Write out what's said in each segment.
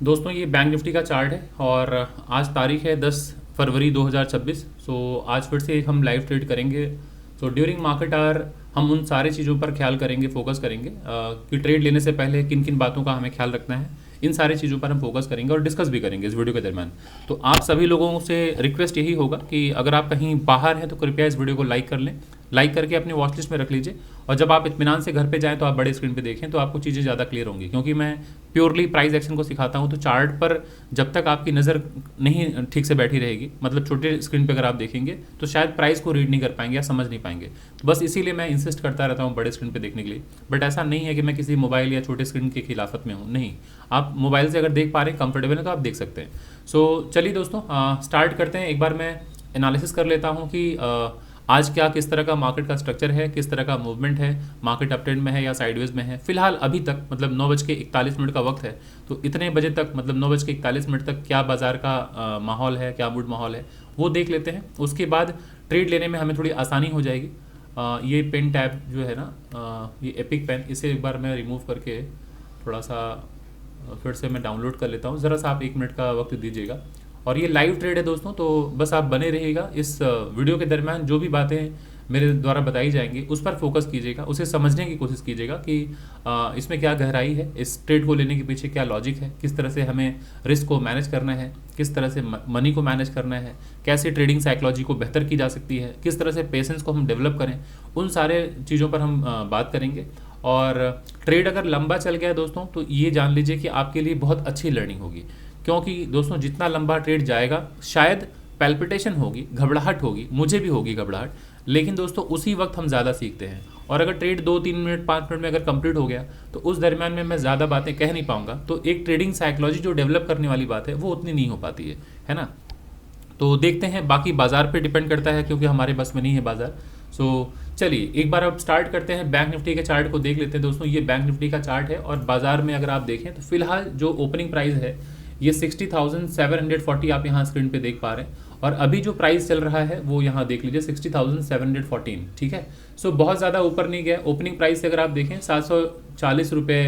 दोस्तों ये bank Nifty का चार्ट है और आज तारीख है 10 फरवरी 2026। आज फिर से एक हम लाइव ट्रेड करेंगे। ड्यूरिंग मार्केट आवर हम उन सारी चीज़ों पर ख्याल करेंगे, फोकस करेंगे कि ट्रेड लेने से पहले किन किन बातों का हमें ख्याल रखना है। इन सारी चीज़ों पर हम फोकस करेंगे और डिस्कस भी करेंगे इस वीडियो के दरमियान। तो आप सभी लोगों से रिक्वेस्ट यही होगा कि अगर आप कहीं बाहर हैं तो कृपया इस वीडियो को लाइक कर लें, लाइक करके अपने वॉच लिस्ट में रख लीजिए। और जब आप इत्मीनान से घर पे जाएं तो आप बड़े स्क्रीन पे देखें तो आपको चीज़ें ज़्यादा क्लियर होंगी, क्योंकि मैं प्योरली प्राइस एक्शन को सिखाता हूं। तो चार्ट पर जब तक आपकी नज़र नहीं ठीक से बैठी रहेगी, मतलब छोटे स्क्रीन पे अगर आप देखेंगे तो शायद प्राइस को रीड नहीं कर पाएंगे या समझ नहीं पाएंगे। तो बस इसीलिए मैं इंसिस्ट करता रहता हूँ बड़े स्क्रीन पे देखने के लिए। बट ऐसा नहीं है कि मैं किसी मोबाइल या छोटे स्क्रीन के खिलाफत में हूँ, नहीं। आप मोबाइल से अगर देख पा रहे हैं, कंफर्टेबल है तो आप देख सकते हैं। चलिए दोस्तों स्टार्ट करते हैं। एक बार मैं एनालिसिस कर लेता हूँ कि आज क्या किस तरह का मार्केट का स्ट्रक्चर है, किस तरह का मूवमेंट है, मार्केट अपट्रेंड में है या साइडवेज में है। फिलहाल अभी तक मतलब 9:41 का वक्त है, तो इतने बजे तक मतलब 9:41 तक क्या बाजार का माहौल है, क्या मूड माहौल है, वो देख लेते हैं। उसके बाद ट्रेड लेने में हमें थोड़ी आसानी हो जाएगी। ये पेन टैब जो है ना, ये एपिक पेन, इसे एक बार मैं रिमूव करके थोड़ा सा फिर से मैं डाउनलोड कर लेता हूँ। ज़रा सा आप 1 मिनट का वक्त दीजिएगा। और ये लाइव ट्रेड है दोस्तों, तो बस आप बने रहिएगा। इस वीडियो के दरमियान जो भी बातें मेरे द्वारा बताई जाएंगी उस पर फोकस कीजिएगा, उसे समझने की कोशिश कीजिएगा कि इसमें क्या गहराई है, इस ट्रेड को लेने के पीछे क्या लॉजिक है, किस तरह से हमें रिस्क को मैनेज करना है, किस तरह से मनी को मैनेज करना है, कैसे ट्रेडिंग साइकोलॉजी को बेहतर की जा सकती है, किस तरह से पेशेंस को हम डेवलप करें। उन सारे चीज़ों पर हम बात करेंगे। और ट्रेड अगर लंबा चल गया दोस्तों तो ये जान लीजिए कि आपके लिए बहुत अच्छी लर्निंग होगी, क्योंकि दोस्तों जितना लंबा ट्रेड जाएगा शायद पैल्पिटेशन होगी, घबराहट होगी, मुझे भी होगी घबराहट, लेकिन दोस्तों उसी वक्त हम ज़्यादा सीखते हैं। और अगर ट्रेड 2-3 मिनट 5 मिनट में अगर कंप्लीट हो गया तो उस दरमियान में मैं ज़्यादा बातें कह नहीं पाऊंगा। तो एक ट्रेडिंग साइकोलॉजी जो डेवलप करने वाली बात है वो उतनी नहीं हो पाती है ना। तो देखते हैं, बाकी बाजार पे डिपेंड करता है क्योंकि हमारे बस में नहीं है बाजार। चलिए एक बार अब स्टार्ट करते हैं। बैंक निफ्टी के चार्ट को देख लेते हैं दोस्तों। ये बैंक निफ्टी का चार्ट है और बाजार में अगर आप देखें तो फिलहाल जो ओपनिंग प्राइस है ये 60,740 आप यहाँ स्क्रीन पे देख पा रहे हैं। और अभी जो प्राइस चल रहा है वो यहाँ देख लीजिए 60,714, ठीक है। बहुत ज़्यादा ऊपर नहीं गया। ओपनिंग प्राइस से अगर आप देखें 740 रुपये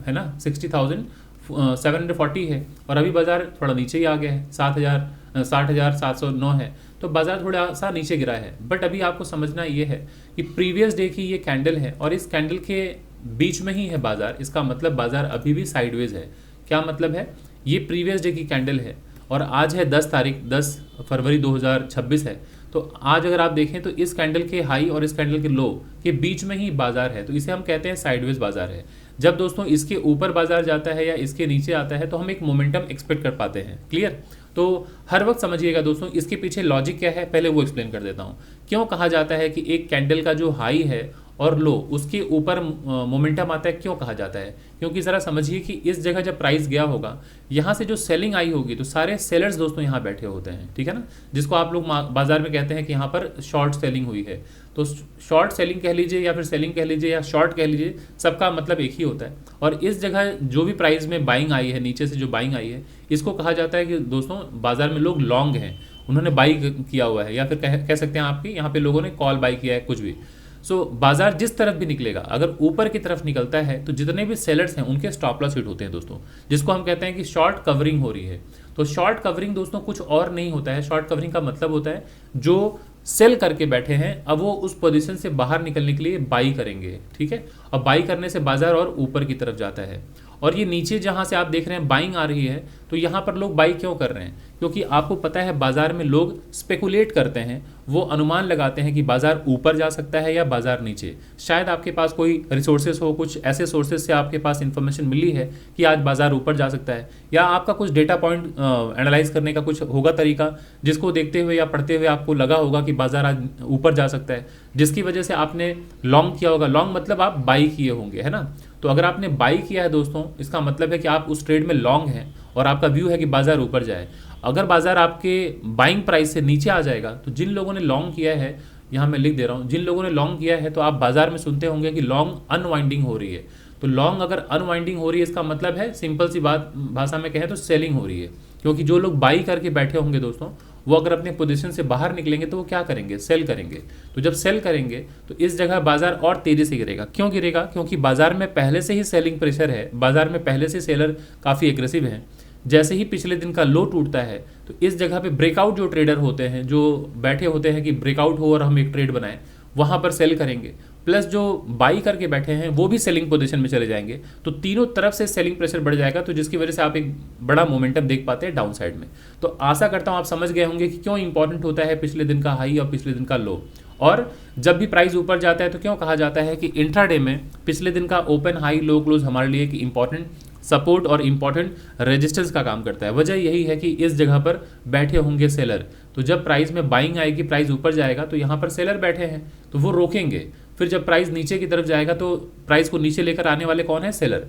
है ना, 60,740 है। और अभी बाजार थोड़ा नीचे ही आ गया है, 60,709 है। तो बाजार थोड़ा सा नीचे गिरा है। बट अभी आपको समझना ये है कि प्रीवियस डे की ये कैंडल है और इस कैंडल के बीच में ही है बाजार। इसका मतलब बाजार अभी भी साइडवेज है। क्या मतलब है? ये प्रीवियस डे की कैंडल है और आज है 10 फरवरी 2026 है। तो आज अगर आप देखें तो इस कैंडल के हाई और इस कैंडल के लो के बीच में ही बाजार है, तो इसे हम कहते हैं साइडवेज बाजार है। जब दोस्तों इसके ऊपर बाजार जाता है या इसके नीचे आता है तो हम एक मोमेंटम एक्सपेक्ट कर पाते हैं। क्लियर? तो हर वक्त समझिएगा दोस्तों, इसके पीछे लॉजिक क्या है पहले वो एक्सप्लेन कर देता हूँ। क्यों कहा जाता है कि एक कैंडल का जो हाई है और लो उसके ऊपर मोमेंटम आता है, क्यों कहा जाता है? क्योंकि ज़रा समझिए कि इस जगह जब प्राइस गया होगा, यहाँ से जो सेलिंग आई होगी तो सारे सेलर्स दोस्तों यहाँ बैठे होते हैं, ठीक है ना, जिसको आप लोग बाजार में कहते हैं कि यहाँ पर शॉर्ट सेलिंग हुई है। तो शॉर्ट सेलिंग कह लीजिए या फिर सेलिंग कह लीजिए या शॉर्ट कह लीजिए, सबका मतलब एक ही होता है। और इस जगह जो भी प्राइस में बाइंग आई है, नीचे से जो बाइंग आई है, इसको कहा जाता है कि दोस्तों बाजार में लोग लॉन्ग हैं, उन्होंने बाई किया हुआ है, या फिर कह सकते हैं आपकी यहाँ पे लोगों ने कॉल बाई किया है, कुछ भी। बाजार जिस तरफ भी निकलेगा, अगर ऊपर की तरफ निकलता है तो जितने भी सेलर्स हैं उनके स्टॉप लॉस हिट होते हैं दोस्तों, जिसको हम कहते हैं कि शॉर्ट कवरिंग हो रही है। तो शॉर्ट कवरिंग दोस्तों कुछ और नहीं होता है। शॉर्ट कवरिंग का मतलब होता है जो सेल करके बैठे हैं अब वो उस पोजीशन से बाहर निकलने के लिए बाई करेंगे, ठीक है। और बाई करने से बाजार और ऊपर की तरफ जाता है। और ये नीचे जहाँ से आप देख रहे हैं बाइंग आ रही है, तो यहाँ पर लोग बाई क्यों कर रहे हैं? क्योंकि आपको पता है बाजार में लोग स्पेकुलेट करते हैं, वो अनुमान लगाते हैं कि बाजार ऊपर जा सकता है या बाजार नीचे। शायद आपके पास कोई रिसोर्सेस हो, कुछ ऐसे सोर्सेज से आपके पास इंफॉर्मेशन मिली है कि आज बाजार ऊपर जा सकता है, या आपका कुछ डेटा पॉइंट एनालाइज करने का कुछ होगा तरीका, जिसको देखते हुए या पढ़ते हुए आपको लगा होगा कि बाजार आज ऊपर जा सकता है, जिसकी वजह से आपने लॉन्ग किया होगा। लॉन्ग मतलब आप बाई किए होंगे, है ना। तो अगर आपने बाई किया है दोस्तों, इसका मतलब है कि आप उस ट्रेड में लॉन्ग हैं और आपका व्यू है कि बाजार ऊपर जाए। अगर बाजार आपके बाइंग प्राइस से नीचे आ जाएगा तो जिन लोगों ने लॉन्ग किया है, यहाँ मैं लिख दे रहा हूँ, जिन लोगों ने लॉन्ग किया है, तो आप बाजार में सुनते होंगे कि लॉन्ग अनवाइंडिंग हो रही है। तो लॉन्ग अगर अनवाइंडिंग हो रही है, इसका मतलब है सिंपल सी बात भाषा में कहें तो सेलिंग हो रही है। क्योंकि जो लोग बाई करके बैठे होंगे दोस्तों, वो अगर अपने पोजीशन से बाहर निकलेंगे तो वो क्या करेंगे? सेल करेंगे। तो जब सेल करेंगे तो इस जगह बाजार और तेजी से गिरेगा। क्यों गिरेगा? क्योंकि बाजार में पहले से ही सेलिंग प्रेशर है, बाजार में पहले से सेलर काफ़ी एग्रेसिव हैं। जैसे ही पिछले दिन का लो टूटता है तो इस जगह पे ब्रेकआउट जो ट्रेडर होते हैं, जो बैठे होते हैं कि ब्रेकआउट हो और हम एक ट्रेड बनाएं, वहां पर सेल करेंगे, प्लस जो बाई करके बैठे हैं वो भी सेलिंग पोजीशन में चले जाएंगे। तो तीनों तरफ से सेलिंग प्रेशर बढ़ जाएगा, तो जिसकी वजह से आप एक बड़ा मोमेंटम देख पाते हैं डाउन साइड में। तो आशा करता हूं आप समझ गए होंगे कि क्यों इंपॉर्टेंट होता है पिछले दिन का हाई और पिछले दिन का लो, और जब भी प्राइस ऊपर जाता है तो क्यों कहा जाता है कि इंट्राडे में पिछले दिन का ओपन हाई लो क्लोज हमारे लिए एक इंपॉर्टेंट सपोर्ट और इंपॉर्टेंट रेजिस्टेंस का काम करता है। वजह यही है कि इस जगह पर बैठे होंगे सेलर, तो जब प्राइस में बाइंग आएगी, प्राइस ऊपर जाएगा तो यहाँ पर सेलर बैठे हैं तो वो रोकेंगे। फिर जब प्राइस नीचे की तरफ जाएगा तो प्राइस को नीचे लेकर आने वाले कौन है? सेलर।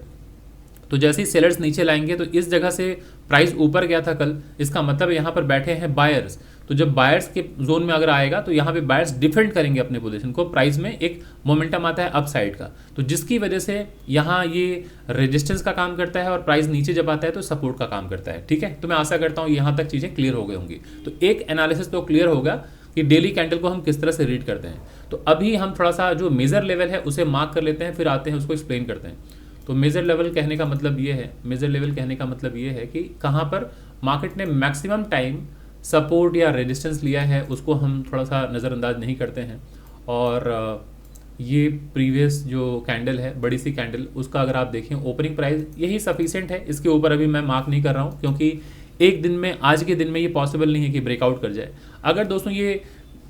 तो जैसे ही सेलर्स नीचे लाएंगे तो इस जगह से प्राइस ऊपर गया था कल, इसका मतलब यहाँ पर बैठे हैं बायर्स। तो जब बायर्स के जोन में अगर आएगा तो यहाँ पे बायर्स डिफेंड करेंगे अपने पोजीशन को, प्राइस में एक मोमेंटम आता है अप साइड का, तो जिसकी वजह से यहाँ ये रेजिस्टेंस का काम करता है और प्राइस नीचे जब आता है तो सपोर्ट का काम करता है। ठीक है, तो मैं आशा करता हूँ यहाँ तक चीज़ें क्लियर हो गई होंगी। तो एक एनालिसिस तो क्लियर होगा कि डेली कैंडल को हम किस तरह से रीड करते हैं। तो अभी हम थोड़ा सा जो मेजर लेवल है उसे मार्क कर लेते हैं, फिर आते हैं उसको एक्सप्लेन करते हैं। तो मेजर लेवल कहने का मतलब ये है, मेजर लेवल कहने का मतलब ये है कि कहाँ पर मार्केट ने मैक्सिमम टाइम सपोर्ट या रेजिस्टेंस लिया है उसको हम थोड़ा सा नज़रअंदाज नहीं करते हैं। और ये प्रीवियस जो कैंडल है, बड़ी सी कैंडल, उसका अगर आप देखें ओपनिंग प्राइस यही सफिशिएंट है, इसके ऊपर अभी मैं मार्क नहीं कर रहा हूँ क्योंकि एक दिन में, आज के दिन में ये पॉसिबल नहीं है कि ब्रेकआउट कर जाए। अगर दोस्तों ये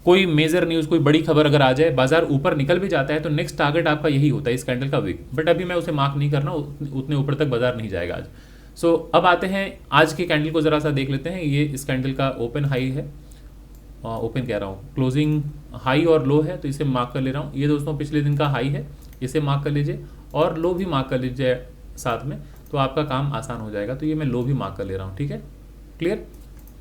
कोई मेजर न्यूज़, कोई बड़ी खबर अगर आ जाए, बाजार ऊपर निकल भी जाता है तो नेक्स्ट टारगेट आपका यही होता है इस कैंडल का वीक, बट अभी मैं उसे मार्क नहीं करना, उतने ऊपर तक बाजार नहीं जाएगा आज। सो अब आते हैं आज के कैंडल को ज़रा सा देख लेते हैं। ये इस कैंडल का ओपन हाई है, ओपन कह रहा हूँ, क्लोजिंग हाई और लो है, तो इसे मार्क कर ले रहा हूँ। ये दोस्तों पिछले दिन का हाई है, इसे मार्क कर लीजिए, और लो भी मार्क कर लीजिए साथ में, तो आपका काम आसान हो जाएगा। तो ये मैं लो भी मार्क कर ले रहा हूँ। ठीक है, क्लियर।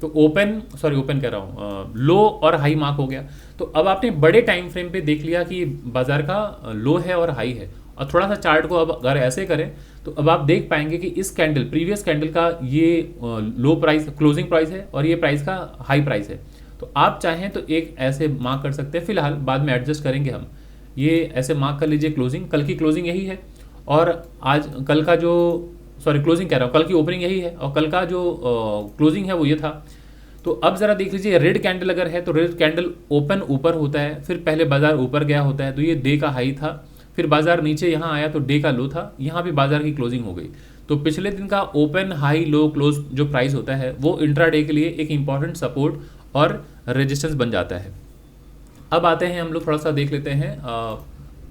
तो ओपन कह रहा हूँ, लो और हाई मार्क हो गया। तो अब आपने बड़े टाइम फ्रेम पे देख लिया कि बाजार का लो है और हाई है, और थोड़ा सा चार्ट को अब अगर ऐसे करें तो अब आप देख पाएंगे कि इस कैंडल, प्रीवियस कैंडल का ये लो प्राइस, क्लोजिंग प्राइस है, और ये प्राइस का हाई प्राइस है। तो आप चाहें तो एक ऐसे मार्क कर सकते हैं, फिलहाल बाद में एडजस्ट करेंगे हम। ये ऐसे मार्क कर लीजिए, क्लोजिंग, कल की क्लोजिंग यही है, और आज कल का जो क्लोजिंग कह रहा हूँ, कल की ओपनिंग यही है, और कल का जो क्लोजिंग है वो ये था। तो अब जरा देख लीजिए, रेड कैंडल अगर है तो रेड कैंडल ओपन ऊपर होता है, फिर पहले बाजार ऊपर गया होता है, तो ये डे का हाई था, फिर बाजार नीचे यहाँ आया तो डे का लो था, यहाँ भी बाजार की क्लोजिंग हो गई। तो पिछले दिन का ओपन हाई लो क्लोज जो प्राइस होता है वो इंट्राडे के लिए एक इंपॉर्टेंट सपोर्ट और रेजिस्टेंस बन जाता है। अब आते हैं हम लोग थोड़ा सा देख लेते हैं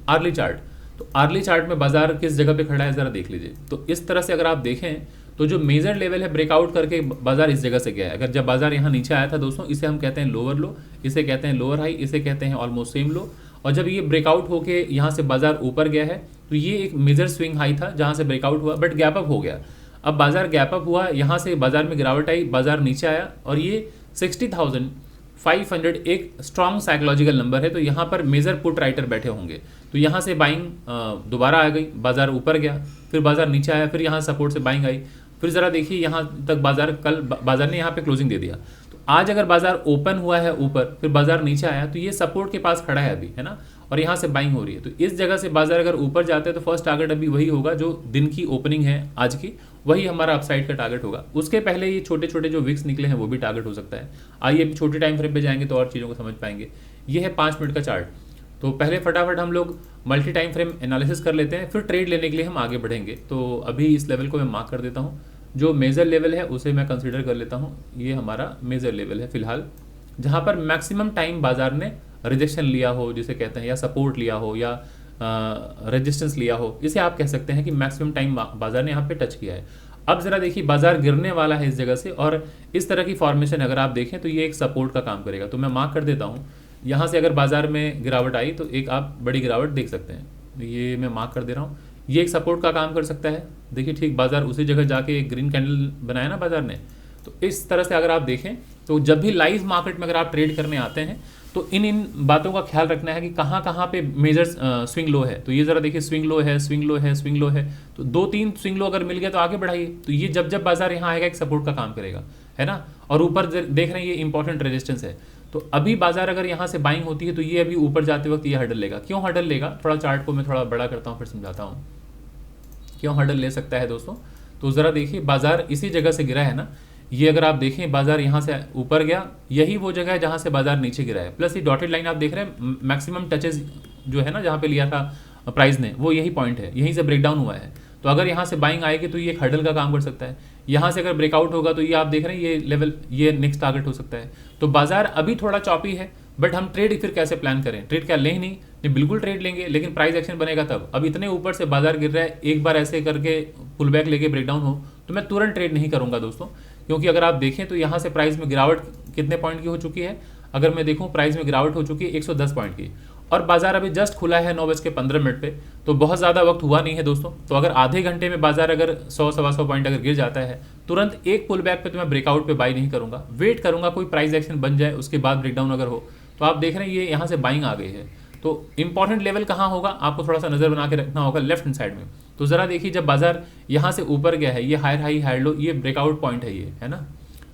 आर्ली चार्ट। तो आर्ली चार्ट में बाजार किस जगह पे खड़ा है जरा देख लीजिए। तो इस तरह से अगर आप देखें तो जो मेजर लेवल है ब्रेकआउट करके बाजार इस जगह से गया है। अगर जब बाजार यहाँ नीचे आया था दोस्तों, इसे हम कहते हैं लोअर लो, इसे कहते हैं लोअर हाई, इसे कहते हैं ऑलमोस्ट सेम लो। और जब ये ब्रेकआउट होके यहाँ से बाजार ऊपर गया है तो ये एक मेजर स्विंग हाई था जहाँ से ब्रेकआउट हुआ, बट गैप अप हो गया। अब बाजार गैप अप हुआ, यहाँ से बाजार में गिरावट आई, बाजार नीचे आया, और ये 60,500 एक स्ट्रॉन्ग साइकोलॉजिकल नंबर है। तो यहाँ पर मेजर पुट राइटर बैठे होंगे, तो यहाँ से बाइंग दोबारा आ गई, बाजार ऊपर गया, फिर बाजार नीचे आया, फिर यहाँ सपोर्ट से बाइंग आई, फिर ज़रा देखिए यहाँ तक बाजार, कल बाजार ने यहाँ पे क्लोजिंग दे दिया। तो आज अगर बाजार ओपन हुआ है ऊपर, फिर बाजार नीचे आया, तो ये सपोर्ट के पास खड़ा है अभी, है ना, और यहाँ से बाइंग हो रही है। तो इस जगह से बाजार अगर ऊपर जाते हैं तो फर्स्ट टारगेट अभी वही होगा जो दिन की ओपनिंग है आज की, वही हमारा अपसाइड का टारगेट होगा। उसके पहले ये छोटे छोटे जो विक्स निकले हैं वो भी टारगेट हो सकता है। आइए अभी छोटे टाइम फ्रेम पे जाएंगे तो और चीज़ों को समझ पाएंगे। ये है 5 मिनट का चार्ट। तो पहले फटाफट हम लोग मल्टी टाइम फ्रेम एनालिसिस कर लेते हैं, फिर ट्रेड लेने के लिए हम आगे बढ़ेंगे। तो अभी इस लेवल को मैं मार्क कर देता हूँ, जो मेजर लेवल है उसे मैं कंसीडर कर लेता हूँ। ये हमारा मेजर लेवल है फिलहाल, जहाँ पर मैक्सिमम टाइम बाजार ने रिजेक्शन लिया हो जिसे कहते हैं, या सपोर्ट लिया हो, या रेजिस्टेंस लिया हो, इसे आप कह सकते हैं कि मैक्सिमम टाइम बाजार ने यहाँ पे टच किया है। अब जरा देखिए, बाजार गिरने वाला है इस जगह से, और इस तरह की फॉर्मेशन अगर आप देखें तो ये एक सपोर्ट का काम करेगा। तो मैं मार्क कर देता हूँ, यहाँ से अगर बाजार में गिरावट आई तो एक आप बड़ी गिरावट देख सकते हैं। ये मैं मार्क कर दे रहा हूँ, ये एक सपोर्ट का काम कर सकता है। देखिए ठीक, बाजार उसी जगह जाके एक ग्रीन कैंडल बनाया ना बाजार ने। तो इस तरह से अगर आप देखें तो जब भी लाइव मार्केट में अगर आप ट्रेड करने आते हैं तो इन बातों का ख्याल रखना है कि कहाँ पे मेजर स्विंग लो है। तो ये ज़रा देखिए, स्विंग लो है, स्विंग लो है, स्विंग लो है, तो 2-3 स्विंग लो अगर मिल गया तो आगे बढ़ाइए। तो ये जब बाजार यहाँ आएगा एक सपोर्ट का काम करेगा, है ना। और ऊपर देख रहे हैं ये इंपॉर्टेंट रेजिस्टेंस है। तो अभी बाजार अगर यहाँ से बाइंग होती है तो ये अभी ऊपर जाते वक्त ये हडल लेगा। क्यों हडल लेगा, थोड़ा चार्ट को मैं थोड़ा बड़ा करता हूँ फिर समझाता हूँ क्यों हडल ले सकता है दोस्तों। तो ज़रा देखिए बाजार इसी जगह से गिरा है ना, ये अगर आप देखें बाजार यहाँ से ऊपर गया, यही वो जगह है जहाँ से बाजार नीचे गिरा है। प्लस ये डॉटेड लाइन आप देख रहे हैं, मैक्सिमम टचेज जो है ना जहाँ पे लिया था प्राइस ने, वो यही पॉइंट है, यहीं से ब्रेकडाउन हुआ है। तो अगर यहाँ से बाइंग आएगी तो ये एक हर्डल का काम कर सकता है। यहाँ से अगर ब्रेकआउट होगा तो ये आप देख रहे हैं ये लेवल, ये नेक्स्ट टारगेट हो सकता है। तो बाजार अभी थोड़ा चॉपी है, बट हम ट्रेड फिर कैसे प्लान करें? ट्रेड क्या लें ही नहीं, बिल्कुल ट्रेड लेंगे, लेकिन प्राइस एक्शन बनेगा तब। अब इतने ऊपर से बाजार गिर रहा है, एक बार ऐसे करके पुल बैक लेके ब्रेकडाउन हो तो मैं तुरंत ट्रेड नहीं करूंगा दोस्तों, क्योंकि अगर आप देखें तो यहाँ से प्राइस में गिरावट कितने पॉइंट की हो चुकी है? अगर मैं देखूं प्राइस में गिरावट हो चुकी है 110 पॉइंट की, और बाजार अभी जस्ट खुला है 9:15 पे, तो बहुत ज़्यादा वक्त हुआ नहीं है दोस्तों। तो अगर आधे घंटे में बाजार अगर 100-125 पॉइंट अगर गिर जाता है, तुरंत एक पुल बैक पे तो मैं ब्रेकआउट पे बाई नहीं करूंगा, वेट करूंगा कोई प्राइस एक्शन बन जाए, उसके बाद ब्रेकडाउन अगर हो। तो आप देख रहे हैं ये यहाँ से बाइंग आ गई है। तो इंपॉर्टेंट लेवल कहाँ होगा आपको थोड़ा सा नजर बना के रखना होगा, लेफ्ट हैंड साइड में। तो जरा देखिए जब बाजार यहाँ से ऊपर गया है, ये हायर हाई हायर लो, ये ब्रेकआउट पॉइंट है, ये है ना,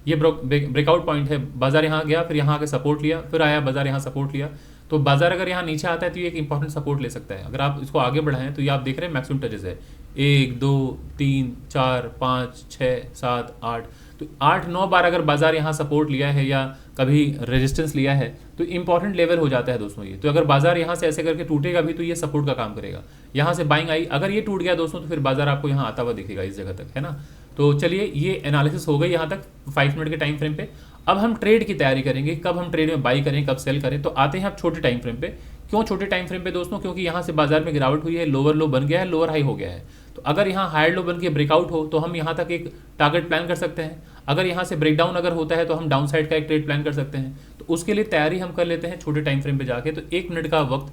ये ब्रेकआउट पॉइंट है। बाजार यहाँ गया, फिर यहाँ आके सपोर्ट लिया, फिर आया बाजार यहाँ सपोर्ट लिया। तो बाजार अगर यहाँ नीचे आता है तो ये एक इंपॉर्टेंट सपोर्ट ले सकता है। अगर आप इसको आगे बढ़ाएं तो ये आप देख रहे हैं मैक्सिमम टचेस है 1 2 3 4 5 6 7 8, तो 8-9 बार अगर बाजार यहाँ सपोर्ट लिया है या कभी रेजिस्टेंस लिया है तो इंपॉर्टेंट लेवल हो जाता है दोस्तों ये। तो अगर बाजार यहाँ से ऐसे करके टूटेगा भी तो ये सपोर्ट का काम करेगा। यहाँ से बाइंग आई, अगर ये टूट गया दोस्तों तो फिर बाजार आपको यहाँ आता हुआ दिखेगा इस जगह तक, है ना। तो चलिए ये एनालिसिस हो गई यहाँ तक 5 मिनट के टाइम फ्रेम पे। अब हम ट्रेड की तैयारी करेंगे, कब हम ट्रेड में बाई करें, कब सेल करें। तो आते हैं अब छोटे टाइम फ्रेम पे। क्यों छोटे टाइम फ्रेम पे दोस्तों? क्योंकि यहाँ से बाजार में गिरावट हुई है, लोअर लो बन गया है, लोअर हाई हो गया है। तो अगर यहाँ हायर लो बन के ब्रेकआउट हो तो हम यहाँ तक एक टारगेट प्लान कर सकते हैं। अगर यहाँ से ब्रेकडाउन अगर होता है तो हम डाउन साइड का एक ट्रेड प्लान कर सकते हैं। तो उसके लिए तैयारी हम कर लेते हैं छोटे टाइम फ्रेम पे जाके। तो 1 मिनट का वक्त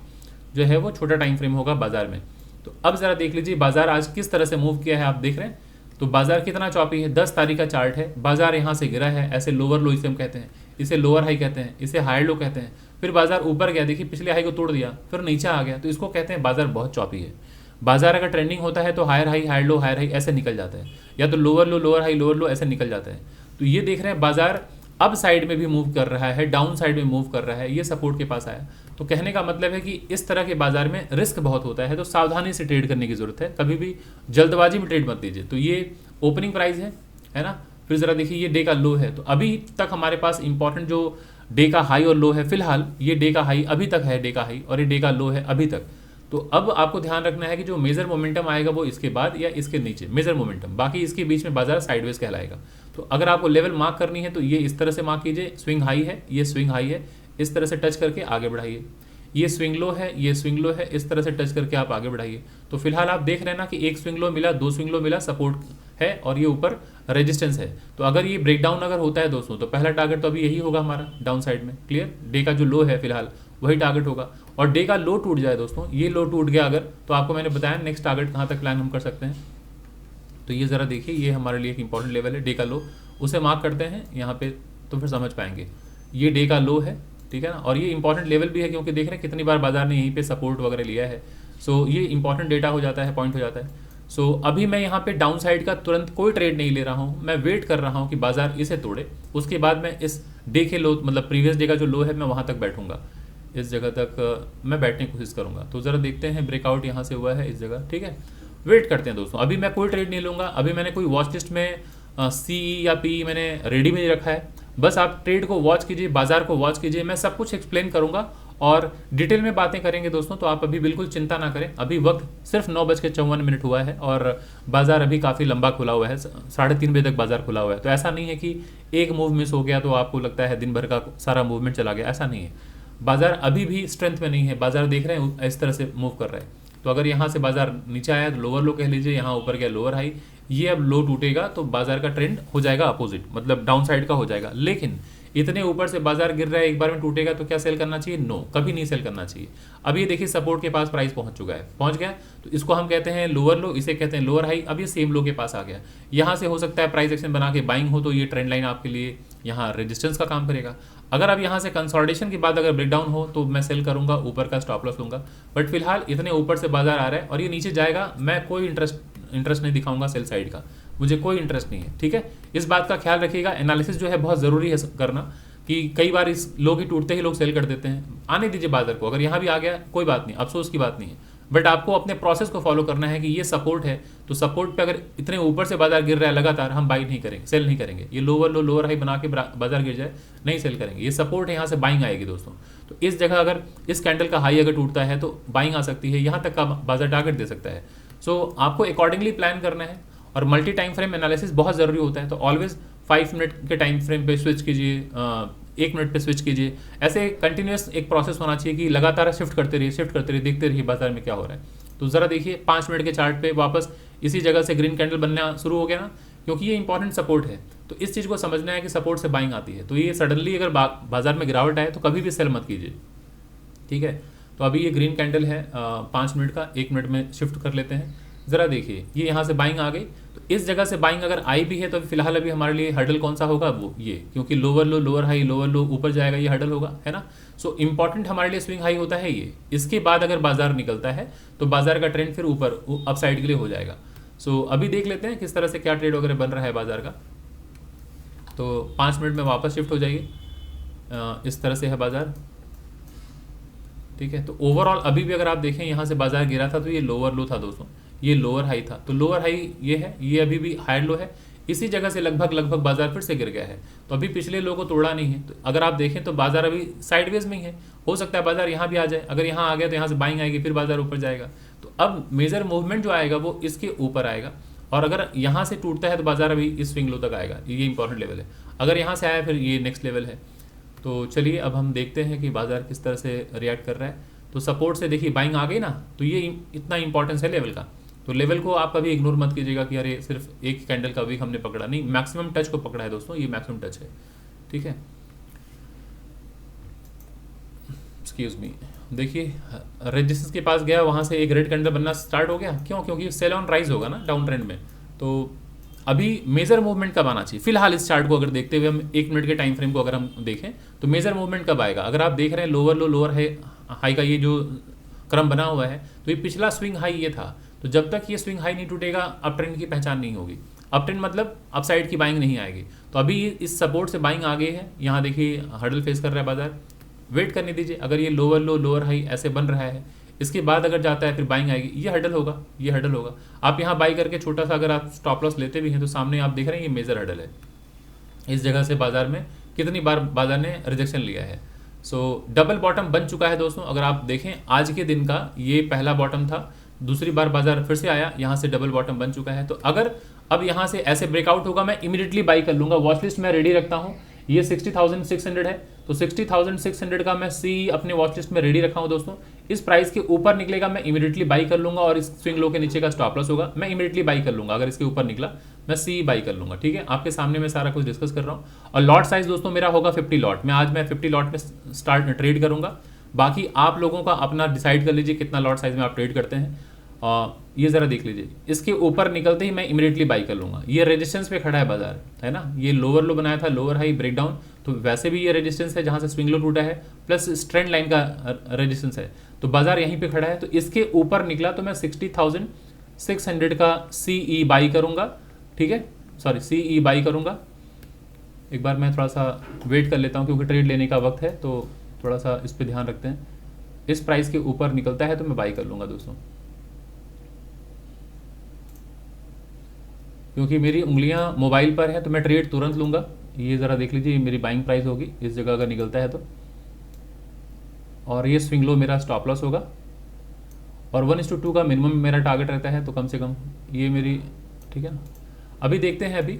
जो है वो छोटा टाइम फ्रेम होगा बाजार में। तो अब जरा देख लीजिए बाजार आज किस तरह से मूव किया है, आप देख रहे हैं। तो बाजार कितना चॉपी है, 10 तारीख का चार्ट है, बाजार यहाँ से गिरा है, ऐसे लोअर लो इसे हम कहते हैं, इसे लोअर हाई कहते हैं, इसे हायर लो कहते हैं। फिर बाजार ऊपर गया, देखिए पिछले हाई को तोड़ दिया, फिर नीचे आ गया, तो इसको कहते हैं बाजार बहुत चॉपी है। बाजार अगर ट्रेंडिंग होता है तो higher high higher low higher high ऐसे निकल जाता है, या तो lower low lower high lower low ऐसे निकल जाता है। तो ये देख रहे हैं बाजार अप साइड में भी मूव कर रहा है, डाउन साइड में मूव कर रहा है, ये सपोर्ट के पास आया। तो कहने का मतलब है कि इस तरह के बाजार में रिस्क बहुत होता है, तो सावधानी से ट्रेड करने की जरूरत है, कभी भी जल्दबाजी में ट्रेड मत दीजिए। तो ये ओपनिंग प्राइस है ना। फिर जरा देखिए ये डे का लो है। तो अभी तक हमारे पास इंपॉर्टेंट जो डे का हाई और लो है, फिलहाल ये डे का हाई अभी तक है, डे का हाई, और ये डे का लो है अभी तक। तो अब आपको ध्यान रखना है कि जो मेजर मोमेंटम आएगा वो इसके बाद या इसके नीचे, मेजर मोमेंटम, बाकी इसके बीच में बाजार साइडवेज कहलाएगा। तो अगर आपको लेवल मार्क करनी है तो ये इस तरह से मार्क कीजिए, स्विंग हाई है, ये स्विंग हाई है, इस तरह से टच करके आगे बढ़ाइए। ये स्विंग लो है, ये स्विंग लो है, इस तरह से टच करके आप आगे बढ़ाइए। तो फिलहाल आप देख रहे हैं ना कि एक स्विंग लो मिला, 2 स्विंग लो मिला, सपोर्ट है, और ये ऊपर रेजिस्टेंस है। तो अगर ये ब्रेकडाउन अगर होता है दोस्तों तो पहला टारगेट तो अभी यही होगा हमारा डाउन साइड में, क्लियर। डे का जो लो है फिलहाल वही टारगेट होगा, और डे का लो टूट जाए दोस्तों, ये लो टूट गया अगर, तो आपको मैंने बताया नेक्स्ट टारगेट कहाँ तक प्लान हम कर सकते हैं। तो ये ज़रा देखिए, ये हमारे लिए एक इंपॉर्टेंट लेवल है, डे का लो, उसे मार्क करते हैं यहाँ पे तो फिर समझ पाएंगे। ये डे का लो है, ठीक है ना, और ये इंपॉर्टेंट लेवल भी है क्योंकि देख रहे हैं कितनी बार बाजार ने यहीं पे सपोर्ट वगैरह लिया है। सो ये इंपॉर्टेंट डेटा हो जाता है, पॉइंट हो जाता है। सो अभी मैं यहाँ पे डाउन साइड का तुरंत कोई ट्रेड नहीं ले रहा हूँ, मैं वेट कर रहा हूँ कि बाजार इसे तोड़े, उसके बाद मैं इस डे के लो मतलब प्रीवियस डे का जो लो है मैं वहाँ तक बैठूंगा, इस जगह तक मैं बैठने की कोशिश करूँगा। तो ज़रा देखते हैं, ब्रेकआउट यहाँ से हुआ है इस जगह, ठीक है, वेट करते हैं दोस्तों। अभी मैं कोई ट्रेड नहीं लूँगा, अभी मैंने कोई वॉच लिस्ट में सी या पी मैंने रेडी में नहीं रखा है। बस आप ट्रेड को वॉच कीजिए, बाजार को वॉच कीजिए, मैं सब कुछ एक्सप्लेन करूँगा और डिटेल में बातें करेंगे दोस्तों। तो आप अभी बिल्कुल चिंता ना करें, अभी वक्त सिर्फ 9:54 हुआ है और बाजार अभी काफ़ी लंबा खुला हुआ है, 3:30 बजे तक बाजार खुला हुआ है। तो ऐसा नहीं है कि एक मूव मिस हो गया तो आपको लगता है दिन भर का सारा मूवमेंट चला गया, ऐसा नहीं है। बाजार अभी भी स्ट्रेंथ में नहीं है, बाजार देख रहे हैं इस तरह से मूव कर रहे हैं। तो अगर यहाँ से बाजार नीचे आया तो लोअर लो कह लीजिए, यहाँ ऊपर गया लोअर हाई, ये अब लो टूटेगा तो बाजार का ट्रेंड हो जाएगा अपोजिट, मतलब डाउन साइड का हो जाएगा। लेकिन इतने ऊपर से बाजार गिर रहा है, एक बार में टूटेगा तो क्या सेल करना चाहिए? नो, कभी नहीं सेल करना चाहिए। अब ये देखिए सपोर्ट के पास प्राइस पहुंच चुका है, पहुंच गया, तो इसको हम कहते हैं लोअर लो, इसे कहते हैं लोअर हाई। अब ये सेम लो के पास आ गया, यहाँ से हो सकता है प्राइस एक्शन बना के बाइंग हो, तो ये ट्रेंड लाइन आपके लिए यहाँ रेजिस्टेंस का काम करेगा। अगर अब यहाँ से कंसोलिडेशन के बाद अगर ब्रेकडाउन हो तो मैं सेल करूंगा, ऊपर का स्टॉप लॉस लूंगा। बट फिलहाल इतने ऊपर से बाजार आ रहा है और ये नीचे जाएगा, मैं कोई इंटरेस्ट नहीं दिखाऊंगा सेल साइड का, मुझे कोई इंटरेस्ट नहीं है, ठीक है। इस बात का ख्याल रखिएगा, एनालिसिस जो है बहुत ज़रूरी है करना, कि कई बार इस लो की टूटते ही लोग सेल कर देते हैं। आने दीजिए बाजार को, अगर यहाँ भी आ गया कोई बात नहीं, अफसोस की बात नहीं है। बट आपको अपने प्रोसेस को फॉलो करना है कि ये सपोर्ट है, तो सपोर्ट पे अगर इतने ऊपर से बाजार गिर रहा है लगातार, हम बाई नहीं करेंगे, सेल नहीं करेंगे। ये लोअर लो लोअर हाई बना के बाजार गिर जाए, नहीं सेल करेंगे। ये सपोर्ट है, यहाँ से बाइंग आएगी दोस्तों। तो इस जगह अगर इस कैंडल का हाई अगर टूटता है तो बाइंग आ सकती है, यहाँ तक का बाजार टारगेट दे सकता है। सो आपको अकॉर्डिंगली प्लान करना है, और मल्टी टाइम फ्रेम एनालिसिस बहुत ज़रूरी होता है। तो ऑलवेज 5 मिनट के टाइम फ्रेम पे स्विच कीजिए, 1 मिनट पे स्विच कीजिए। ऐसे कंटिन्यूस एक प्रोसेस होना चाहिए कि लगातार शिफ्ट करते रहिए, देखते रहिए बाजार में क्या हो रहा है। तो ज़रा देखिए 5 मिनट के चार्ट पे वापस इसी जगह से ग्रीन कैंडल बनना शुरू हो गया ना, क्योंकि ये इंपॉर्टेंट सपोर्ट है। तो इस चीज़ को समझना है कि सपोर्ट से बाइंग आती है। तो ये सडनली अगर बाजार में गिरावट आए तो कभी भी सेल मत कीजिए, ठीक है। तो अभी ये ग्रीन कैंडल है 5 मिनट का, 1 मिनट में शिफ्ट कर लेते हैं। ज़रा देखिए ये यहाँ से बाइंग आ गई, तो इस जगह से बाइंग अगर आई भी है तो फिलहाल अभी हमारे लिए हर्डल कौन सा होगा, वो ये, क्योंकि lower low lower high, lower लो ऊपर जाएगा, ये हर्डल होगा, है ना। सो इंपॉर्टेंट हमारे लिए स्विंग हाई होता है ये। इसके बाद अगर बाजार निकलता है तो बाजार का ट्रेंड फिर ऊपर अप साइड के लिए हो जाएगा। सो अभी देख लेते हैं किस तरह से क्या ट्रेड वगैरह बन रहा है बाजार का। तो 5 मिनट में वापस शिफ्ट हो जाइए, इस तरह से है बाजार, ठीक है। तो ओवरऑल अभी भी अगर आप देखें यहाँ से बाजार गिरा था तो ये लोअर लो था दोस्तों, ये लोअर हाई था। तो लोअर हाई ये है, ये अभी भी हायर लो है। इसी जगह से लगभग बाजार फिर से गिर गया है। तो अभी पिछले लो को तोड़ा नहीं है। तो अगर आप देखें तो बाजार अभी साइडवेज में ही है, हो सकता है बाजार यहाँ भी आ जाए। अगर यहाँ आ गया तो यहाँ से बाइंग आएगी, फिर बाजार ऊपर जाएगा। तो अब मेजर मूवमेंट जो आएगा वो इसके ऊपर आएगा, और अगर यहाँ से टूटता है तो बाजार अभी इस स्विंग लो तक आएगा, ये इंपॉर्टेंट लेवल है। अगर यहाँ से आया फिर ये नेक्स्ट लेवल है। तो चलिए अब हम देखते हैं कि बाजार किस तरह से रिएक्ट कर रहा है। तो सपोर्ट से देखिए बाइंग आ गई ना, तो ये इतना इंपॉर्टेंस है लेवल का। तो लेवल को आप कभी इग्नोर मत कीजिएगा कि अरे सिर्फ एक कैंडल का वीक हमने पकड़ा, नहीं, मैक्सिमम टच को पकड़ा है दोस्तों, ये मैक्सिमम टच है, ठीक है। एक्सक्यूज मी, देखिए रेजिस्टेंस के पास गया, वहाँ से एक रेड कैंडल बनना स्टार्ट हो गया। क्यों? क्योंकि सेल ऑन राइज होगा ना डाउन ट्रेंड में। तो अभी मेजर मूवमेंट कब आना चाहिए? फिलहाल इस चार्ट को अगर देखते हुए हम 1 मिनट के टाइम फ्रेम को अगर हम देखें तो मेजर मूवमेंट कब आएगा? अगर आप देख रहे हैं लोअर लो लोअर हाई का ये जो क्रम बना हुआ है, तो ये पिछला स्विंग हाई ये था। तो जब तक ये स्विंग हाई नहीं टूटेगा अप ट्रेंड की पहचान नहीं होगी। अप ट्रेंड मतलब अप साइड की बाइंग नहीं आएगी। तो अभी इस सपोर्ट से बाइंग आ गई है, यहाँ देखिए हर्डल फेस कर रहा है बाजार, वेट करने दीजिए। अगर ये लोअर लो लोअर हाई ऐसे बन रहा है, इसके बाद अगर जाता है फिर बाइंग आएगी, ये हर्डल होगा, ये हर्डल होगा। आप यहाँ बाई करके छोटा सा अगर आप स्टॉप लॉस लेते भी हैं तो सामने आप देख रहे हैं ये मेजर हर्डल है। इस जगह से बाजार में कितनी बार बाजार ने रिजेक्शन लिया है। सो डबल बॉटम बन चुका है दोस्तों। अगर आप देखें आज के दिन का ये पहला बॉटम था, दूसरी बार बाजार फिर से आया, यहाँ से डबल बॉटम बन चुका है। तो अगर अब यहाँ से ऐसे ब्रेकआउट होगा मैं इमीडिएटली बाई कर लूँगा। वॉच लिस्ट मैं रेडी रखता हूँ, ये 60,600 है, तो 60,600 का मैं सी अपने वॉच लिस्ट में रेडी रखा हूँ दोस्तों। इस प्राइस के ऊपर निकलेगा मैं इमीडिएटली बाई कर लूँगा, और इस स्विंग लो के नीचे का स्टॉप लॉस होगा मैं इमीडिएटली बाई कर लूँगा। अगर इसके ऊपर निकला मैं सी बाई कर लूँगा, ठीक है। आपके सामने मैं सारा कुछ डिस्कस कर रहा हूँ। और लॉट साइज दोस्तों मेरा होगा 50 लॉट। आज मैं 50 लॉट में स्टार्ट ट्रेड करूँगा। बाकी आप लोगों का अपना डिसाइड कर लीजिए कितना लॉट साइज में आप ट्रेड करते हैं। ये ज़रा देख लीजिए, इसके ऊपर निकलते ही मैं इमीडिएटली बाई कर लूँगा। ये रेजिस्टेंस पे खड़ा है बाजार, है ना। ये लोअर लो बनाया था, लोअर हाई ब्रेकडाउन, तो वैसे भी ये रेजिस्टेंस है जहाँ से स्विंग लो टूटा है, प्लस ट्रेंड लाइन का रेजिस्टेंस है। तो बाजार यहीं पे खड़ा है, तो इसके ऊपर निकला तो मैं 60,600 का CE बाई करूँगा, ठीक है। सॉरी CE बाई करूँगा। एक बार मैं थोड़ा सा वेट कर लेता हूँ क्योंकि ट्रेड लेने का वक्त है, तो थोड़ा सा इस पर ध्यान रखते हैं। इस प्राइस के ऊपर निकलता है तो मैं बाई कर लूँगा दोस्तों, क्योंकि मेरी उंगलियां मोबाइल पर है तो मैं ट्रेड तुरंत लूँगा। ये ज़रा देख लीजिए, मेरी बाइंग प्राइस होगी इस जगह अगर निकलता है तो, और ये स्विंग लो मेरा स्टॉप लॉस होगा, और 1:2 का मिनिमम मेरा टारगेट रहता है, तो कम से कम ये मेरी, ठीक है ना। अभी देखते हैं अभी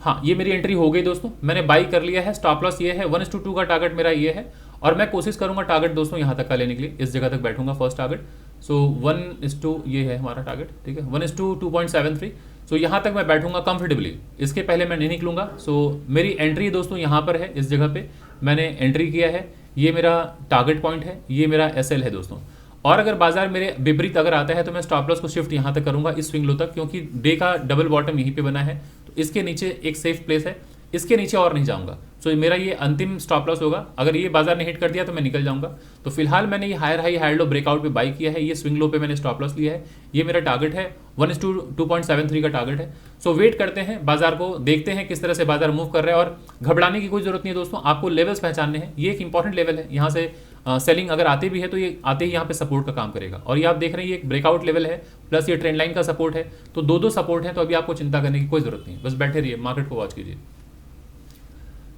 हाँ, ये मेरी एंट्री हो गई दोस्तों, मैंने बाई कर लिया है। स्टॉप लॉस ये है, 1:2 का टारगेट मेरा ये है, और मैं कोशिश करूँगा टारगेट दोस्तों यहाँ तक का लेने के लिए। इस जगह तक बैठूंगा फर्स्ट टारगेट। सो 1:2 ये है हमारा टारगेट, ठीक है, 1:2.73। सो यहाँ तक मैं बैठूंगा कंफर्टेबली, इसके पहले मैं नहीं निकलूंगा। सो मेरी एंट्री दोस्तों यहाँ पर है, इस जगह पे मैंने एंट्री किया है। ये मेरा टारगेट पॉइंट है, ये मेरा SL है दोस्तों। और अगर बाजार मेरे विपरीत अगर आता है तो मैं स्टॉप लॉस को शिफ्ट यहाँ तक करूँगा, इस स्विंग लो तक, क्योंकि डे का डबल बॉटम यहीं पे बना है, तो इसके नीचे एक सेफ प्लेस है, इसके नीचे और नहीं जाऊँगा। सो मेरा ये अंतिम स्टॉप लॉस होगा। अगर ये बाजार ने हिट कर दिया तो मैं निकल जाऊँगा। तो फिलहाल मैंने ये higher high higher low breakout पे बाई किया है, ये स्विंग लो पे मैंने स्टॉप लॉस लिया है। ये मेरा टारगेट है, 1:2.73 का टारगेट है। सो वेट करते हैं बाजार को, देखते हैं किस तरह से बाजार मूव कर रहा है। और घबराने की कोई जरूरत नहीं है दोस्तों, आपको लेवल्स पहचानने हैं। ये एक इंपॉर्टेंट लेवल है, यहाँ से सेलिंग अगर आते भी है तो ये आते ही यहाँ पे सपोर्ट का काम करेगा। और ये आप देख रहे हैं ये एक ब्रेकआउट लेवल है प्लस ये ट्रेंड लाइन का सपोर्ट है, तो दो सपोर्ट है। तो अभी आपको चिंता करने की कोई जरूरत नहीं, बस बैठे रहिए, मार्केट को वॉच कीजिए।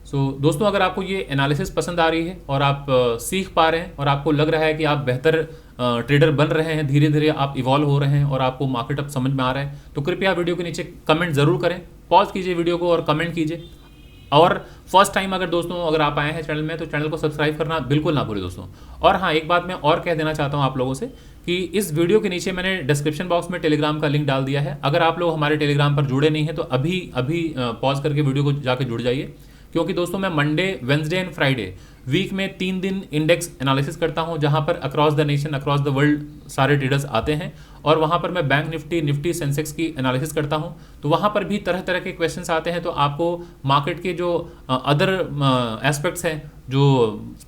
दोस्तों अगर आपको ये एनालिसिस पसंद आ रही है और आप सीख पा रहे हैं और आपको लग रहा है कि आप बेहतर ट्रेडर बन रहे हैं, धीरे धीरे आप इवॉल्व हो रहे हैं और आपको मार्केट अब समझ में आ रहा है, तो कृपया वीडियो के नीचे कमेंट जरूर करें, पॉज कीजिए वीडियो को और कमेंट कीजिए। और फर्स्ट टाइम अगर आप आए हैं चैनल में तो चैनल को सब्सक्राइब करना बिल्कुल ना भूलें दोस्तों। और हाँ, एक बात मैं और कह देना चाहता हूँ आप लोगों से कि इस वीडियो के नीचे मैंने डिस्क्रिप्शन बॉक्स में टेलीग्राम का लिंक डाल दिया है। अगर आप लोग हमारे टेलीग्राम पर जुड़े नहीं हैं तो अभी पॉज करके वीडियो को जाके जुड़ जाइए, क्योंकि दोस्तों मैं Monday, Wednesday and Friday week में 3 दिन इंडेक्स एनालिसिस करता हूं, जहां पर across the nation, across the world सारे ट्रेडर्स आते हैं और वहां पर मैं बैंक निफ्टी, सेंसेक्स की एनालिसिस करता हूं। तो वहां पर भी तरह तरह के क्वेश्चंस आते हैं, तो आपको मार्केट के जो अदर एस्पेक्ट्स हैं, जो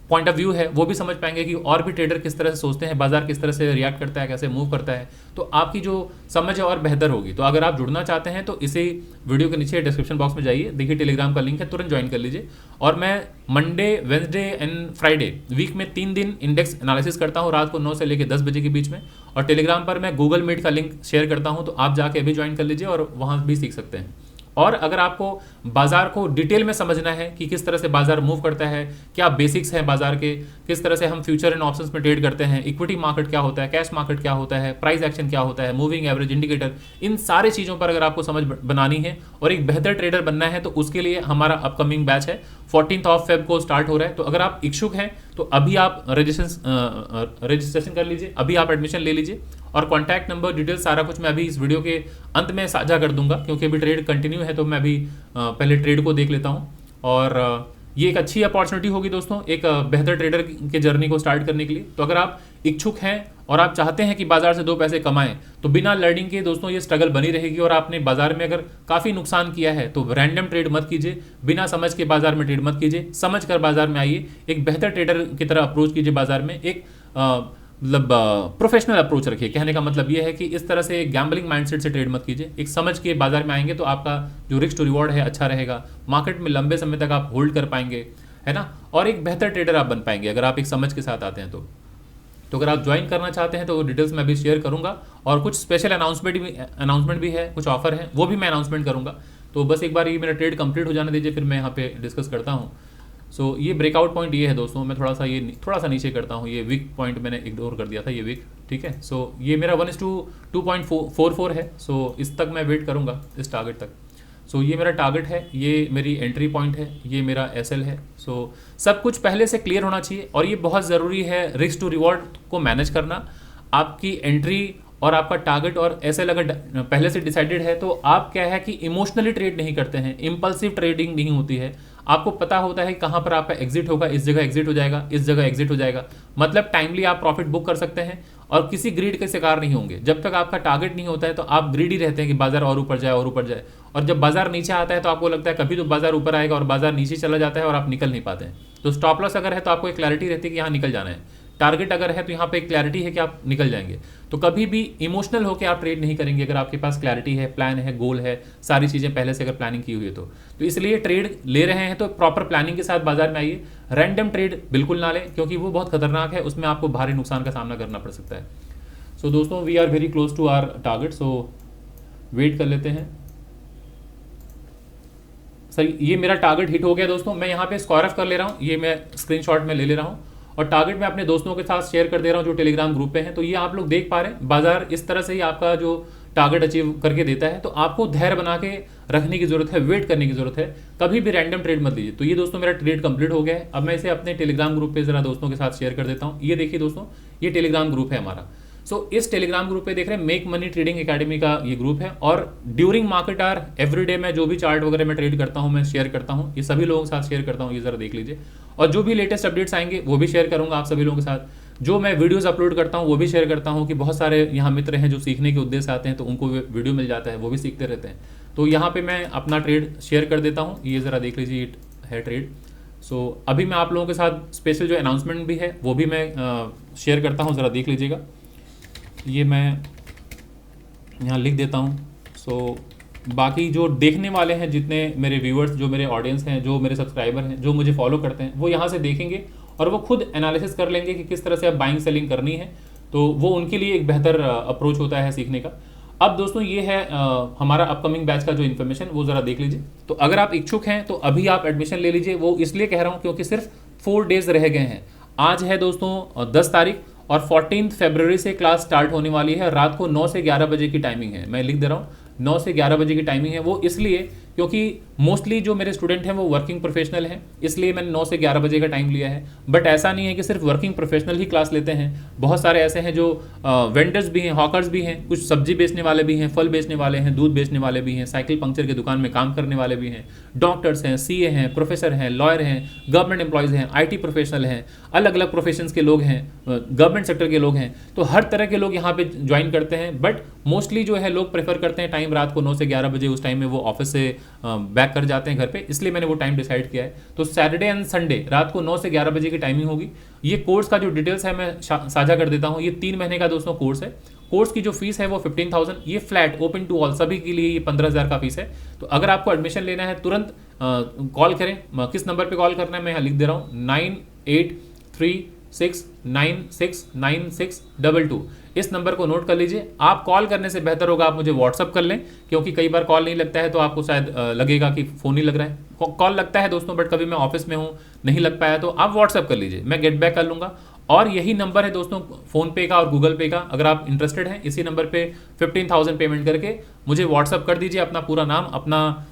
पॉइंट ऑफ व्यू है, वो भी समझ पाएंगे कि और भी ट्रेडर किस तरह से सोचते हैं, बाजार किस तरह से रिएक्ट करता है, कैसे मूव करता है, तो आपकी जो समझ है और बेहतर होगी। तो अगर आप जुड़ना चाहते हैं तो इसी वीडियो के नीचे डिस्क्रिप्शन बॉक्स में जाइए, देखिए टेलीग्राम का लिंक है, तुरंत ज्वाइन कर लीजिए। और मैं Monday, Wednesday and Friday week में 3 दिन इंडेक्स एनालिसिस करता हूँ, रात को 9 से लेकर 10 बजे के बीच में। और टेलीग्राम पर मैं गूगल मीट का लिंक शेयर करता हूँ, तो आप जाके अभी ज्वाइन कर लीजिए और वहाँ भी सीख सकते हैं। और अगर आपको बाजार को डिटेल में समझना है कि किस तरह से बाजार मूव करता है, क्या बेसिक्स हैं बाजार के, किस तरह से हम फ्यूचर एंड ऑप्शंस में ट्रेड करते हैं, इक्विटी मार्केट क्या होता है, कैश मार्केट क्या होता है, प्राइस एक्शन क्या होता है, मूविंग एवरेज, इंडिकेटर, इन सारी चीज़ों पर अगर आपको समझ बनानी है और एक बेहतर ट्रेडर बनना है, तो उसके लिए हमारा अपकमिंग बैच है 14 फेब को स्टार्ट हो रहा है। तो अगर आप इच्छुक हैं तो अभी आप रजिस्ट्रेशन कर लीजिए, अभी आप एडमिशन ले लीजिए। और कॉन्टैक्ट नंबर, डिटेल, सारा कुछ मैं अभी इस वीडियो के अंत में साझा कर दूंगा, क्योंकि अभी ट्रेड कंटिन्यू है, तो मैं अभी पहले ट्रेड को देख लेता हूं। और ये एक अच्छी अपॉर्चुनिटी होगी दोस्तों एक बेहतर ट्रेडर के जर्नी को स्टार्ट करने के लिए। तो अगर आप इच्छुक हैं और आप चाहते हैं कि बाजार से 2 पैसे कमाएं, तो बिना लर्निंग के दोस्तों ये स्ट्रगल बनी रहेगी और आपने बाजार में अगर काफ़ी नुकसान किया है तो रैंडम ट्रेड मत कीजिए, बिना समझ के बाजार में ट्रेड मत कीजिए, समझ कर बाजार में आइए, एक बेहतर ट्रेडर की तरह अप्रोच कीजिए बाजार में, एक मतलब प्रोफेशनल अप्रोच रखिए। कहने का मतलब ये है कि इस तरह से गैम्बलिंग माइंडसेट से ट्रेड मत कीजिए, एक समझ के बाजार में आएंगे तो आपका जो रिस्क टू रिवॉर्ड है अच्छा रहेगा, मार्केट में लंबे समय तक आप होल्ड कर पाएंगे, है ना, और एक बेहतर ट्रेडर आप बन पाएंगे अगर आप एक समझ के साथ आते हैं तो अगर आप ज्वाइन करना चाहते हैं तो डिटेल्स मैं अभी शेयर करूंगा। और कुछ स्पेशल अनाउंसमेंट भी है, कुछ ऑफर है, वो भी मैं अनाउंसमेंट करूंगा। तो बस एक बार ये मेरा ट्रेड कंप्लीट हो जाने दीजिए, फिर मैं यहाँ पे डिस्कस करता हूँ। ये ब्रेकआउट पॉइंट ये है दोस्तों, मैं थोड़ा सा नीचे करता हूँ, ये वीक पॉइंट मैंने इग्नोर कर दिया था, ये वीक, ठीक है। ये मेरा 1:2.44 है। इस तक मैं वेट करूँगा, इस टारगेट तक। ये मेरा टारगेट है, ये मेरी एंट्री पॉइंट है, ये मेरा SL है। सब कुछ पहले से क्लियर होना चाहिए और ये बहुत ज़रूरी है रिस्क टू रिवॉर्ड को मैनेज करना। आपकी एंट्री और आपका टारगेट और SL अगर पहले से डिसाइडेड है तो आप क्या है कि इमोशनली ट्रेड नहीं करते हैं, इम्पल्सिव ट्रेडिंग नहीं होती है। आपको पता होता है कहाँ पर आपका एग्जिट होगा, इस जगह एग्जिट हो जाएगा, इस जगह एग्जिट हो जाएगा, मतलब टाइमली आप प्रॉफिट बुक कर सकते हैं और किसी ग्रीड के शिकार नहीं होंगे। जब तक आपका टारगेट नहीं होता है तो आप ग्रीडी रहते हैं कि बाजार और ऊपर जाए और ऊपर जाए, और जब बाजार नीचे आता है तो आपको लगता है कभी तो बाजार ऊपर आएगा और बाजार नीचे चला जाता है और आप निकल नहीं पाते हैं। तो स्टॉप लॉस अगर है तो आपको एक क्लैरिटी रहती है कि यहाँ निकल जाना है, टारगेट अगर है तो यहाँ पे एक क्लैरिटी है कि आप निकल जाएंगे। तो कभी भी इमोशनल होकर आप ट्रेड नहीं करेंगे अगर आपके पास क्लैरिटी है, प्लान है, गोल है, सारी चीज़ें पहले से अगर प्लानिंग की हुई है तो इसलिए ट्रेड ले रहे हैं तो प्रॉपर प्लानिंग के साथ बाजार में आइए। रैंडम ट्रेड बिल्कुल ना लें, क्योंकि वो बहुत खतरनाक है, उसमें आपको भारी नुकसान का सामना करना पड़ सकता है। दोस्तों we are very close to our target, wait कर लेते हैं। सही, ये मेरा टारगेट हिट हो गया दोस्तों। मैं यहाँ पे स्क्वायर ऑफ कर ले रहा हूँ, ये मैं स्क्रीनशॉट में ले रहा हूँ और टारगेट मैं अपने दोस्तों के साथ शेयर कर दे रहा हूँ जो टेलीग्राम ग्रुप पे हैं। तो ये आप लोग देख पा रहे हैं, बाजार इस तरह से ही आपका जो टारगेट अचीव करके देता है। तो आपको धैर्य बना के रखने की जरूरत है, वेट करने की जरूरत है, कभी भी रैंडम ट्रेड मत लीजिए। तो ये दोस्तों मेरा ट्रेड कंप्लीट हो गया है। अब मैं इसे अपने टेलीग्राम ग्रुप पे जरा दोस्तों के साथ शेयर कर देता हूँ। ये देखिए दोस्तों, ये टेलीग्राम ग्रुप है हमारा। इस टेलीग्राम ग्रुप पे देख रहे हैं मेक मनी ट्रेडिंग एकेडमी का ये ग्रुप है, और ड्यूरिंग मार्केट आवर एवरीडे मैं जो भी चार्ट वगैरह मैं ट्रेड करता हूँ मैं शेयर करता हूँ, ये सभी लोगों के साथ शेयर करता हूँ, ये जरा देख लीजिए। और जो भी लेटेस्ट अपडेट्स आएंगे वो भी शेयर करूंगा आप सभी लोगों के साथ। जो मैं वीडियोस अपलोड करता हूँ वो भी शेयर करता हूँ, कि बहुत सारे यहाँ मित्र हैं जो सीखने के उद्देश्य आते हैं तो उनको वीडियो मिल जाता है, वो भी सीखते रहते हैं। तो यहाँ पे मैं अपना ट्रेड शेयर कर देता हूँ, ये ज़रा देख लीजिए, ये है ट्रेड। अभी मैं आप लोगों के साथ स्पेशल जो अनाउंसमेंट भी है वो भी मैं शेयर करता हूँ, ज़रा देख लीजिएगा। ये मैं यहाँ लिख देता हूँ। बाकी जो देखने वाले हैं, जितने मेरे व्यूअर्स, जो मेरे ऑडियंस हैं, जो मेरे सब्सक्राइबर हैं, जो मुझे फॉलो करते हैं, वो यहाँ से देखेंगे और वो खुद एनालिसिस कर लेंगे कि किस तरह से अब बाइंग सेलिंग करनी है। तो वो उनके लिए एक बेहतर अप्रोच होता है सीखने का। अब दोस्तों ये है हमारा अपकमिंग बैच का जो इन्फॉर्मेशन, वो ज़रा देख लीजिए। तो अगर आप इच्छुक हैं तो अभी आप एडमिशन ले लीजिए। वो इसलिए कह रहा हूँ क्योंकि सिर्फ 4 डेज रह गए हैं। आज है दोस्तों 10 तारीख और 14 फरवरी से क्लास स्टार्ट होने वाली है। रात को 9 से 11 बजे की टाइमिंग है, मैं लिख दे रहा हूँ 9 से 11 बजे की टाइमिंग है। वो इसलिए क्योंकि मोस्टली जो मेरे स्टूडेंट हैं वो वर्किंग प्रोफेशनल हैं, इसलिए मैंने 9 से 11 बजे का टाइम लिया है। बट ऐसा नहीं है कि सिर्फ वर्किंग प्रोफेशनल ही क्लास लेते हैं, बहुत सारे ऐसे हैं जो वेंडर्स भी हैं, हॉकर्स भी हैं, कुछ सब्जी बेचने वाले भी हैं, फल बेचने वाले हैं, दूध बेचने वाले भी हैं, साइकिल पंक्चर की दुकान में काम करने वाले भी हैं, डॉक्टर्स हैं, सीए हैं, प्रोफेसर हैं, लॉयर हैं, गवर्नमेंट एम्प्लॉयज़ हैं, IT प्रोफेशनल हैं, अलग अलग प्रोफेशंस के लोग हैं, गवर्नमेंट सेक्टर के लोग हैं। तो हर तरह के लोग यहाँ पे ज्वाइन करते हैं। बट मोस्टली जो है लोग प्रेफर करते हैं टाइम रात को 9 से 11 बजे, उस टाइम में वो ऑफिस से बैक कर जाते हैं घर पे, इसलिए मैंने वो टाइम डिसाइड किया है। तो सैटरडे एंड संडे रात को 9 से 11 बजे की टाइमिंग होगी। ये कोर्स का जो डिटेल्स है मैं साझा कर देता हूँ। ये 3 महीने का दोस्तों कोर्स है। कोर्स की जो फीस है वो 15,000, ये फ्लैट ओपन टू ऑल, सभी के लिए ये 15,000 का फीस है। तो अगर आपको एडमिशन लेना है तुरंत कॉल करें। किस नंबर पे कॉल करना है मैं यहाँ लिख दे रहा हूँ, 9836969622। इस नंबर को नोट कर लीजिए। आप कॉल करने से बेहतर होगा आप मुझे व्हाट्सअप कर लें, क्योंकि कई बार कॉल नहीं लगता है तो आपको शायद लगेगा कि फ़ोन ही लग रहा है। कॉल लगता है दोस्तों, बट कभी मैं ऑफिस में हूँ, नहीं लग पाया, तो आप व्हाट्सअप कर लीजिए, मैं गेट बैक कर लूँगा। और यही नंबर है दोस्तों फ़ोनपे का और गूगल पे का। अगर आप इंटरेस्टेड हैं, इसी नंबर पे 15,000 पेमेंट करके मुझे व्हाट्सअप कर दीजिए अपना पूरा नाम, अपना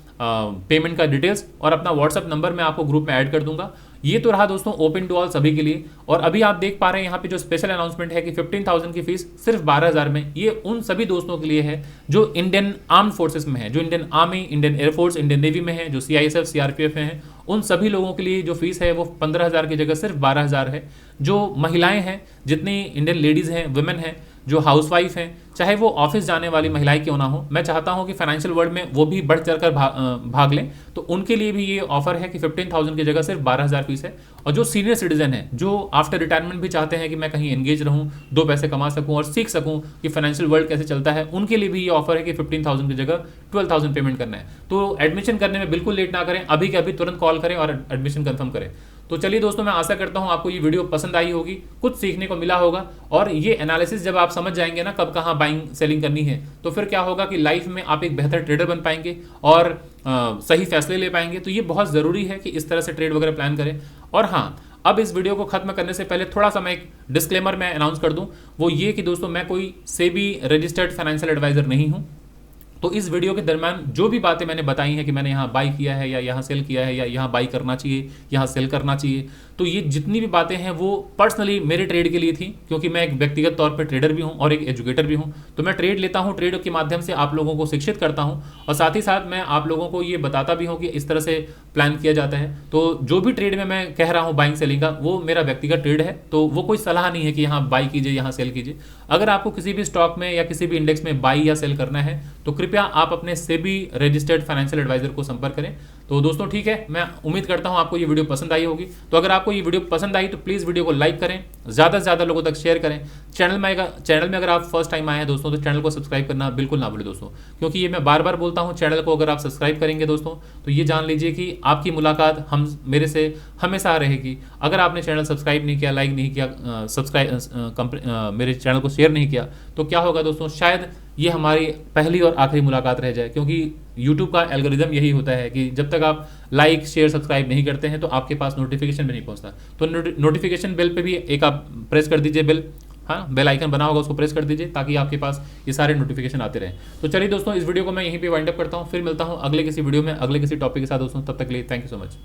पेमेंट का डिटेल्स और अपना व्हाट्सअप नंबर, मैं आपको ग्रुप में ऐड कर दूंगा। ये तो रहा दोस्तों ओपन टू ऑल सभी के लिए। और अभी आप देख पा रहे हैं यहाँ पे जो स्पेशल अनाउंसमेंट है कि 15,000 की फीस सिर्फ 12,000 में, ये उन सभी दोस्तों के लिए है जो इंडियन आर्म फोर्सेस में है, जो Indian army, Indian air force, Indian navy में है, जो CISF CRPF में है। उन सभी लोगों के लिए जो फीस है वो 15,000 की जगह सिर्फ 12,000 है। जो महिलाएं हैं, जितनी इंडियन लेडीज़ हैं, वुमेन हैं, जो हाउसवाइफ हैं, चाहे वो ऑफिस जाने वाली महिलाएं क्यों ना हो, मैं चाहता हूं कि फाइनेंशियल वर्ल्ड में वो भी बढ़ चढ़कर भाग लें। तो उनके लिए भी ये ऑफर है कि 15,000 की जगह सिर्फ 12,000 फीस है। और जो सीनियर सिटीजन है, जो आफ्टर रिटायरमेंट भी चाहते हैं कि मैं कहीं एंगेज रहूं, 2 पैसे कमा सकूं और सीख सकूं कि फाइनेंशियल वर्ल्ड कैसे चलता है, उनके लिए भी ये ऑफर है कि 15,000 की जगह 12,000 पेमेंट करना है। तो एडमिशन करने में बिल्कुल लेट ना करें, अभी के अभी तुरंत कॉल करें और एडमिशन कंफर्म करें। तो चलिए दोस्तों, मैं आशा करता हूं आपको ये वीडियो पसंद आई होगी, कुछ सीखने को मिला होगा। और ये एनालिसिस जब आप समझ जाएंगे ना कब कहाँ बाइंग सेलिंग करनी है, तो फिर क्या होगा कि लाइफ में आप एक बेहतर ट्रेडर बन पाएंगे और सही फैसले ले पाएंगे। तो ये बहुत ज़रूरी है कि इस तरह से ट्रेड वगैरह प्लान करें। और हाँ, अब इस वीडियो को खत्म करने से पहले थोड़ा सा मैं एक डिस्क्लेमर मैं अनाउंस कर दूं, वो ये कि दोस्तों मैं कोई सेबी रजिस्टर्ड फाइनेंशियल एडवाइजर नहीं हूं। तो इस वीडियो के दरम्यान जो भी बातें मैंने बताई हैं कि मैंने यहाँ बाई किया है या यहाँ सेल किया है या यहाँ बाई करना चाहिए, यहाँ सेल करना चाहिए, तो ये जितनी भी बातें हैं वो पर्सनली मेरे ट्रेड के लिए थी, क्योंकि मैं एक व्यक्तिगत तौर पर ट्रेडर भी हूँ और एक एजुकेटर भी हूँ। तो मैं ट्रेड लेता हूँ, ट्रेड के माध्यम से आप लोगों को शिक्षित करता हूँ और साथ ही साथ मैं आप लोगों को ये बताता भी हूँ कि इस तरह से प्लान किया जाता है। तो जो भी ट्रेड में मैं कह रहा हूँ बाइंग सेलिंग का, वो मेरा व्यक्तिगत ट्रेड है। तो वो कोई सलाह नहीं है कि यहाँ बाई कीजिए, यहाँ सेल कीजिए। अगर आपको किसी भी स्टॉक में या किसी भी इंडेक्स में बाई या सेल करना है तो कृपया आप अपने सेबी रजिस्टर्ड फाइनेंशियल एडवाइजर को संपर्क करें। तो दोस्तों ठीक है, मैं उम्मीद करता हूं आपको ये वीडियो पसंद आई होगी। तो अगर आपको ये वीडियो पसंद आई तो प्लीज़ वीडियो को लाइक करें, ज़्यादा से ज़्यादा लोगों तक शेयर करें। चैनल में अगर आप फर्स्ट टाइम आए हैं दोस्तों तो चैनल को सब्सक्राइब करना बिल्कुल ना भूलें दोस्तों, क्योंकि ये मैं बार बार बोलता हूँ, चैनल को अगर आप सब्सक्राइब करेंगे दोस्तों तो ये जान लीजिए कि आपकी मुलाकात मेरे से हमेशा रहेगी। अगर आपने चैनल सब्सक्राइब नहीं किया, लाइक नहीं किया, मेरे चैनल को शेयर नहीं किया, तो क्या होगा दोस्तों, शायद ये हमारी पहली और आखिरी मुलाकात रह जाए। क्योंकि YouTube का एल्गोरिदम यही होता है कि जब तक आप लाइक शेयर सब्सक्राइब नहीं करते हैं तो आपके पास नोटिफिकेशन भी नहीं पहुंचता। तो नोटिफिकेशन बेल पे भी एक आप प्रेस कर दीजिए, बेल आइकन बना होगा, उसको प्रेस कर दीजिए ताकि आपके पास ये सारे नोटिफिकेशन आते रहें। तो चलिए दोस्तों, इस वीडियो को मैं यहीं पे वाइंड अप करता हूँ, फिर मिलता हूँ अगले किसी वीडियो में अगले किसी टॉपिक के साथ दोस्तों। तब तक के लिए थैंक यू सो मच।